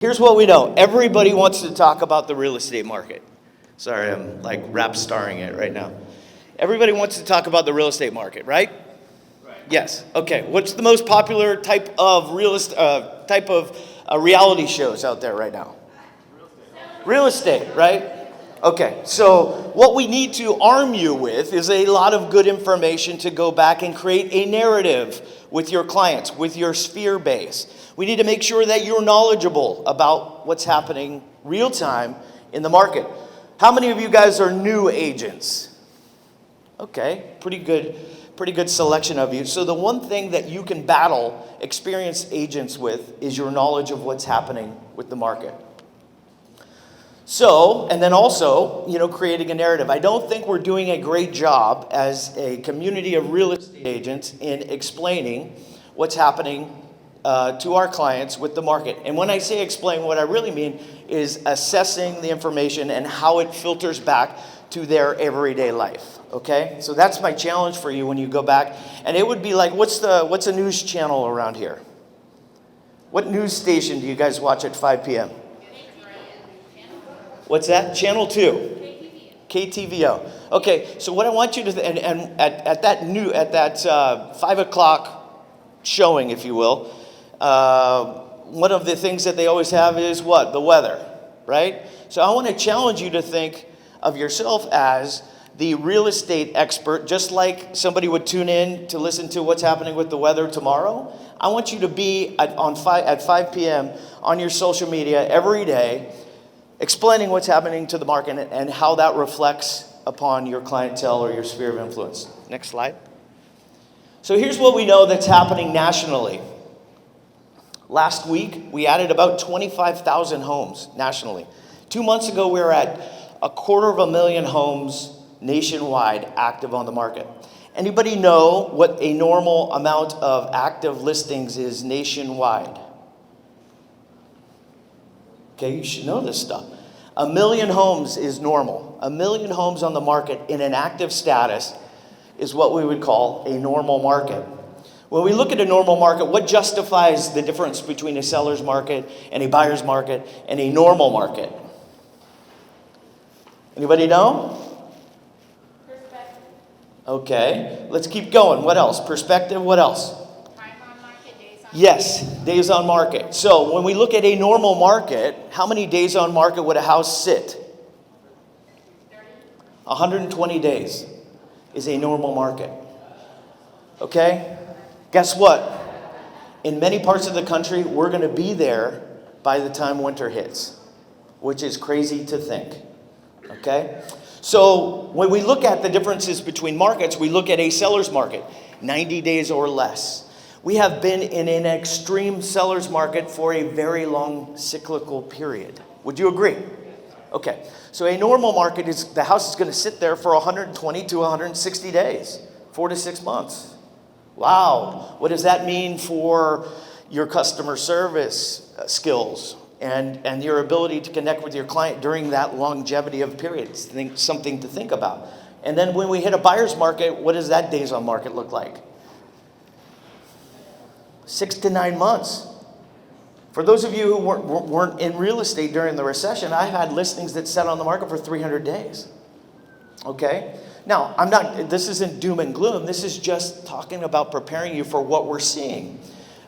Here's what we know. Everybody wants to talk about the real estate market. Sorry, I'm like rap starring it right now. Everybody wants to talk about the real estate market, right? Right. Yes. Okay. What's the most popular type of reality shows out there right now? Real estate, right? Okay. So what we need to arm you with is a lot of good information to go back and create a narrative with your clients, with your sphere base. We need to make sure that you're knowledgeable about what's happening real time in the market. How many of you guys are new agents? Okay, pretty good selection of you. So the one thing that you can battle experienced agents with is your knowledge of what's happening with the market. So, and then also, creating a narrative. I don't think we're doing a great job as a community of real estate agents in explaining what's happening to our clients with the market. And when I say explain, what I really mean is assessing the information and how it filters back to their everyday life. Okay? So that's my challenge for you when you go back. And it would be like, what's a news channel around here? What news station do you guys watch at 5 p.m.? What's that? Channel 2. KTVO. Okay, so what I want you to, and at that 5 o'clock showing, if you will, one of the things that they always have is what? The weather, right? So I want to challenge you to think of yourself as the real estate expert, just like somebody would tune in to listen to what's happening with the weather tomorrow. I want you to be at 5 p.m. on your social media every day, explaining what's happening to the market and how that reflects upon your clientele or your sphere of influence. Next slide. So here's what we know that's happening nationally. Last week, we added about 25,000 homes nationally. 2 months ago, we were at 250,000 homes nationwide active on the market. Anybody know what a normal amount of active listings is nationwide? Okay, you should know this stuff. 1 million homes is normal. 1 million homes on the market in an active status is what we would call a normal market. When we look at a normal market, what justifies the difference between a seller's market and a buyer's market and a normal market? Anybody know? Perspective. Okay, let's keep going. What else? Perspective, what else? Time on market, days on market. Yes, days on market. So when we look at a normal market, how many days on market would a house sit? 30. 120 days is a normal market. Okay? Guess what? In many parts of the country, we're going to be there by the time winter hits, which is crazy to think. Okay? So when we look at the differences between markets, we look at a seller's market, 90 days or less. We have been in an extreme seller's market for a very long cyclical period. Would you agree? Okay. So a normal market is the house is going to sit there for 120 to 160 days, 4 to 6 months. Wow. What does that mean for your customer service skills and your ability to connect with your client during that longevity of periods? Something to think about. And then when we hit a buyer's market, what does that days on market look like? 6 to 9 months. For those of you who weren't in real estate during the recession, I had listings that sat on the market for 300 days. Okay? Now, this isn't doom and gloom. This is just talking about preparing you for what we're seeing.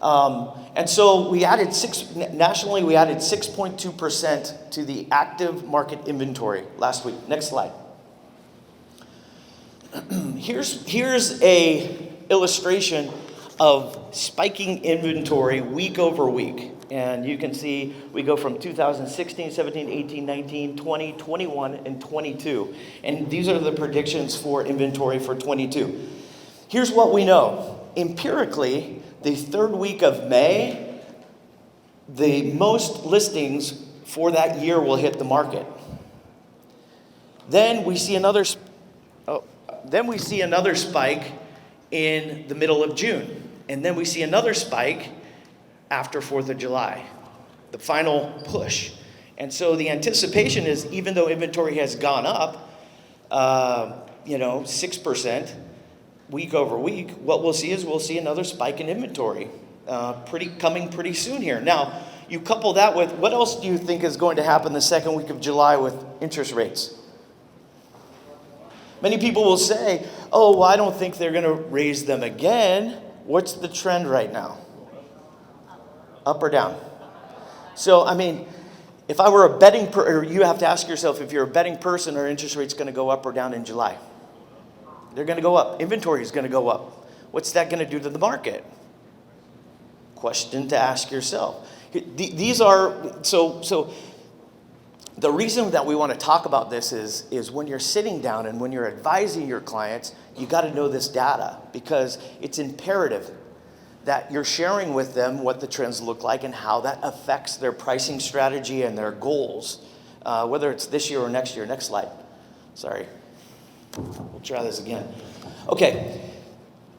And so nationally, we added 6.2% to the active market inventory last week. Next slide. Here's a illustration of spiking inventory week over week. And you can see we go from 2016, 17, 18, 19, 20, 21, and 22. And these are the predictions for inventory for 22. Here's what we know. Empirically, the third week of May, the most listings for that year will hit the market. Then we see another spike in the middle of June. And then we see another spike after 4th of July, the final push. And so the anticipation is, even though inventory has gone up, 6% week over week, what we'll see is another spike in inventory coming pretty soon here. Now, You couple that with, what else do you think is going to happen the second week of July with interest rates? Many people will say, oh, well, I don't think they're going to raise them again. What's the trend right now? Up or down? So, I mean, if I were a betting or you have to ask yourself, if you're a betting person, are interest rates going to go up or down in July? They're going to go up. Inventory is going to go up. What's that going to do to the market? Question to ask yourself. These are, so the reason that we want to talk about this is when you're sitting down and when you're advising your clients, you got to know this data, because it's imperative that you're sharing with them what the trends look like and how that affects their pricing strategy and their goals, whether it's this year or next year. Next slide. Sorry. We'll try this again. Okay.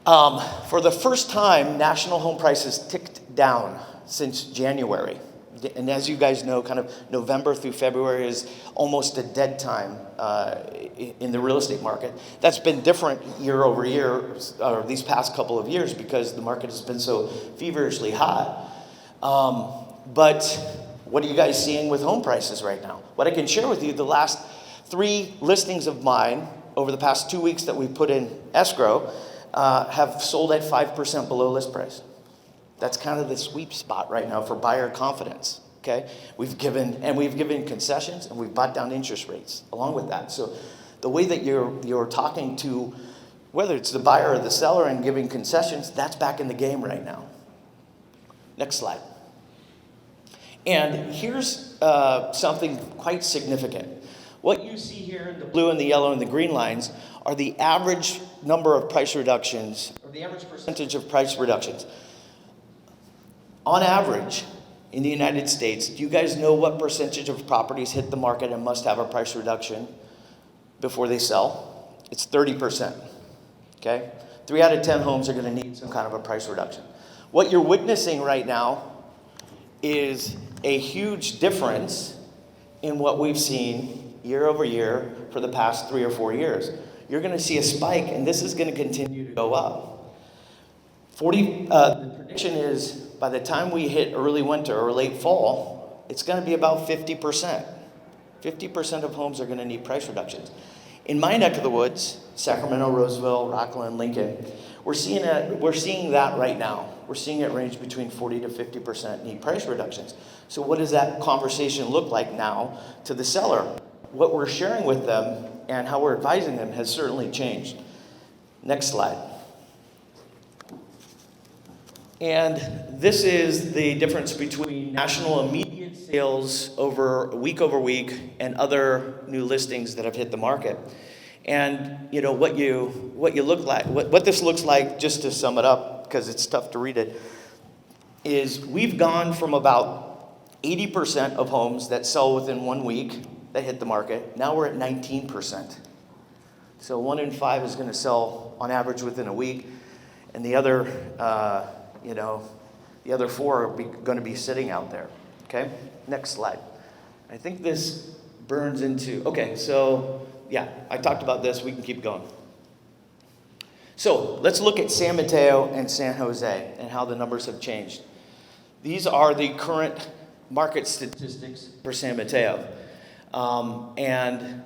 For the first time, national home prices ticked down since January. And as you guys know, kind of November through February is almost a dead time in the real estate market. That's been different year over year, or these past couple of years, because the market has been so feverishly hot. But what are you guys seeing with home prices right now? What I can share with you, the last 3 listings of mine over the past 2 weeks that we put in escrow have sold at 5% below list price. That's kind of the sweet spot right now for buyer confidence, okay? We've given concessions, and we've brought down interest rates along with that. So the way that you're talking to, whether it's the buyer or the seller, and giving concessions, that's back in the game right now. Next slide. And here's something quite significant. What you see here in the blue and the yellow and the green lines are the average number of price reductions, or the average percentage of price reductions. On average, in the United States, do you guys know what percentage of properties hit the market and must have a price reduction before they sell? It's 30%, okay? 3 out of 10 homes are gonna need some kind of a price reduction. What you're witnessing right now is a huge difference in what we've seen year over year for the past 3 or 4 years. You're gonna see a spike, and this is gonna continue to go up. The prediction is, by the time we hit early winter or late fall, it's going to be about 50%. 50% of homes are going to need price reductions. In my neck of the woods, Sacramento, Roseville, Rockland, Lincoln, we're seeing that right now. We're seeing it range between 40 to 50% need price reductions. So what does that conversation look like now to the seller? What we're sharing with them and how we're advising them has certainly changed. Next slide. And this is the difference between national immediate sales over week and other new listings that have hit the market. And you know what this looks like, just to sum it up, because it's tough to read it, is we've gone from about 80% of homes that sell within 1 week that hit the market. Now we're at 19%. So 1 in 5 is going to sell on average within a week, and the other the other 4 are going to be sitting out there, okay? Next slide. I think this burns into, okay, so yeah, I talked about this. We can keep going. So let's look at San Mateo and San Jose and how the numbers have changed. These are the current market statistics for San Mateo. And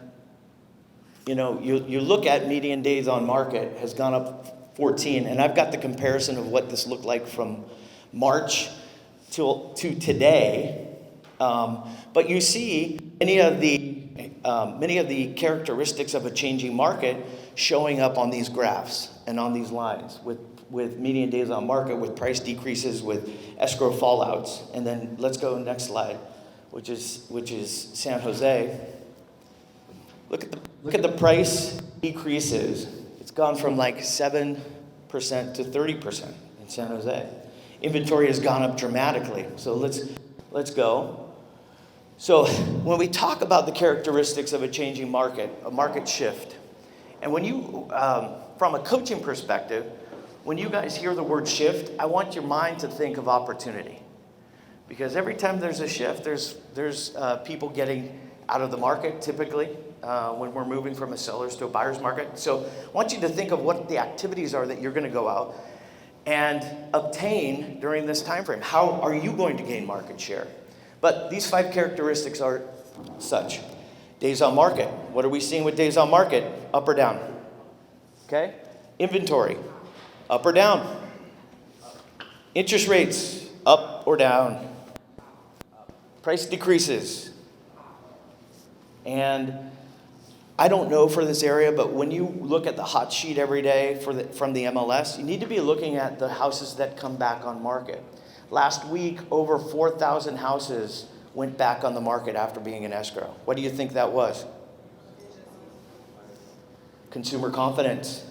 you know, you look at median days on market has gone up 14, and I've got the comparison of what this looked like from March to today. But you see many of the characteristics of a changing market showing up on these graphs and on these lines with median days on market, with price decreases, with escrow fallouts. And then let's go next slide, which is San Jose. Look at the price decreases. It's gone from like 7% to 30% in San Jose. Inventory has gone up dramatically. So let's go. So when we talk about the characteristics of a changing market, a market shift, and when you, from a coaching perspective, when you guys hear the word shift, I want your mind to think of opportunity. Because every time there's a shift, there's people getting out of the market typically when we're moving from a seller's to a buyer's market. So I want you to think of what the activities are that you're going to go out and obtain during this time frame. How are you going to gain market share? But these 5 characteristics are such. Days on market. What are we seeing with days on market? Up or down? Okay? Inventory. Up or down? Interest rates. Up or down? Price decreases. And I don't know for this area, but when you look at the hot sheet every day from the MLS, you need to be looking at the houses that come back on market. Last week, over 4,000 houses went back on the market after being in escrow. What do you think that was? Consumer confidence.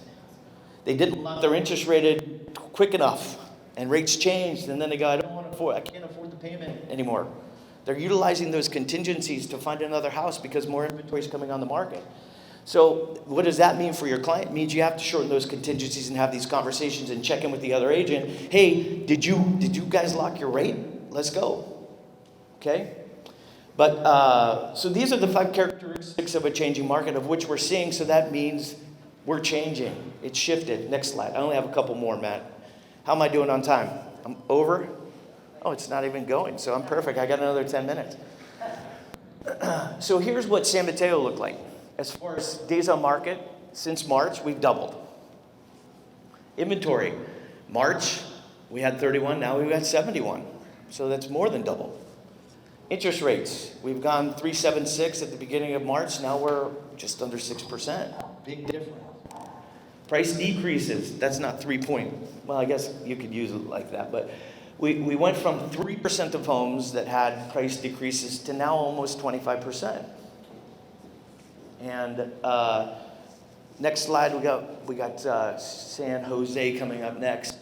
They didn't lock their interest rate quick enough, and rates changed, and then they go, I can't afford the payment anymore. They're utilizing those contingencies to find another house because more inventory is coming on the market. So what does that mean for your client? It means you have to shorten those contingencies and have these conversations and check in with the other agent. Hey, did you guys lock your rate? Let's go. Okay? But so these are the 5 characteristics of a changing market of which we're seeing. So that means we're changing. It's shifted. Next slide. I only have a couple more, Matt. How am I doing on time? I'm over? Oh, it's not even going, so I'm perfect. I got another 10 minutes. So here's what San Mateo looked like. As far as days on market, since March, we've doubled. Inventory, March, we had 31, now we've got 71. So that's more than double. Interest rates, we've gone 3.76 at the beginning of March, now we're just under 6%. Big difference. Price decreases, that's not 3 point. Well, I guess you could use it like that, but we went from 3% of homes that had price decreases to now almost 25%. And next slide, we got San Jose coming up next.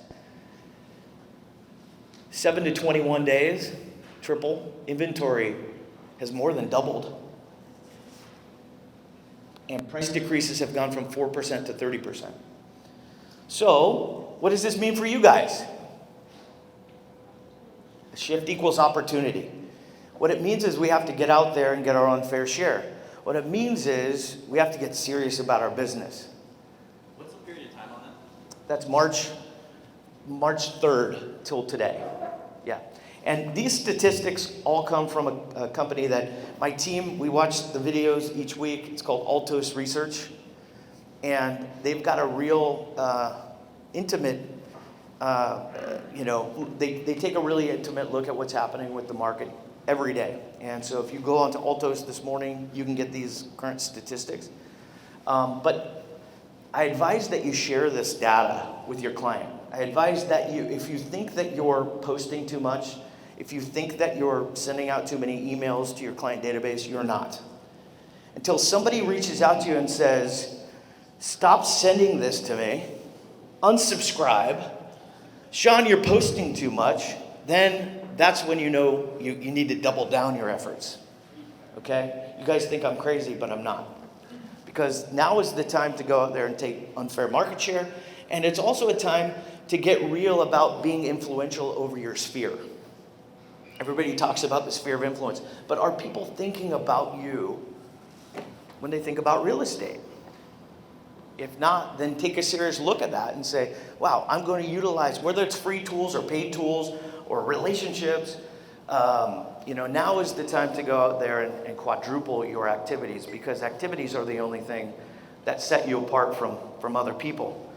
7 to 21 days, triple. Inventory has more than doubled. And price decreases have gone from 4% to 30%. So, what does this mean for you guys? A shift equals opportunity. What it means is we have to get out there and get our own fair share. What it means is we have to get serious about our business. What's the period of time on that? That's March 3rd till today. Yeah. And these statistics all come from a company that my team, we watch the videos each week. It's called Altos Research. And they've got a real intimate, they take a really intimate look at what's happening with the market every day. And so if you go onto Altos this morning, you can get these current statistics. But I advise that you share this data with your client. I advise that if you think that you're posting too much, if you think that you're sending out too many emails to your client database, you're not. Until somebody reaches out to you and says, stop sending this to me, unsubscribe, Sean, you're posting too much, then that's when you know you need to double down your efforts. Okay? You guys think I'm crazy, but I'm not. Because now is the time to go out there and take unfair market share, and it's also a time to get real about being influential over your sphere. Everybody talks about the sphere of influence, but are people thinking about you when they think about real estate? If not, then take a serious look at that and say, wow, I'm going to utilize, whether it's free tools or paid tools or relationships, now is the time to go out there and quadruple your activities, because activities are the only thing that set you apart from other people.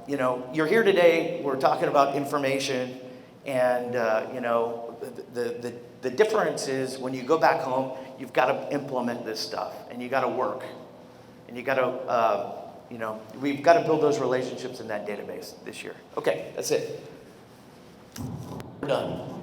You're here today, we're talking about information, and the difference is when you go back home, you've got to implement this stuff, and you got to work, and you got to, we've got to build those relationships in that database this year. Okay, that's it. We're done.